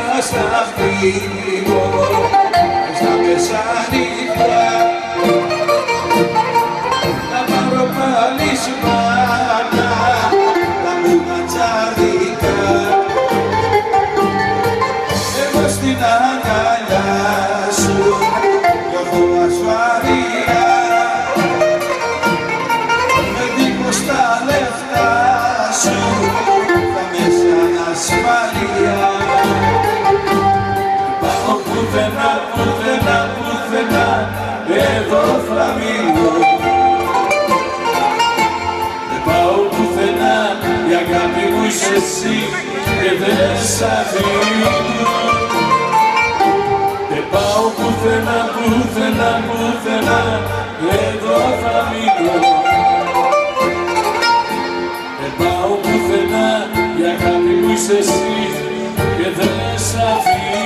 θα φύγω στα μεσάνυχτα να πάρω πάλι σμάνα τα μπουγματσάδικα εγώ στην αγκαλιά σου νιώθω ασφαλεία με δίχως τα λεφτά σου θα με σαν ασφαλεία. Πάω πουθενά, πουθενά, πουθενά, εδώ θα μείνω. Δεν πάω πουθενά, η αγάπη μου είσαι εσύ και δεν σ' αφήνω. Δεν πάω πουθενά, πουθενά, πουθενά, εδώ θα μείνω. Δεν πάω πουθενά, η αγάπη μου είσαι εσύ και δεν σ' αφήνω.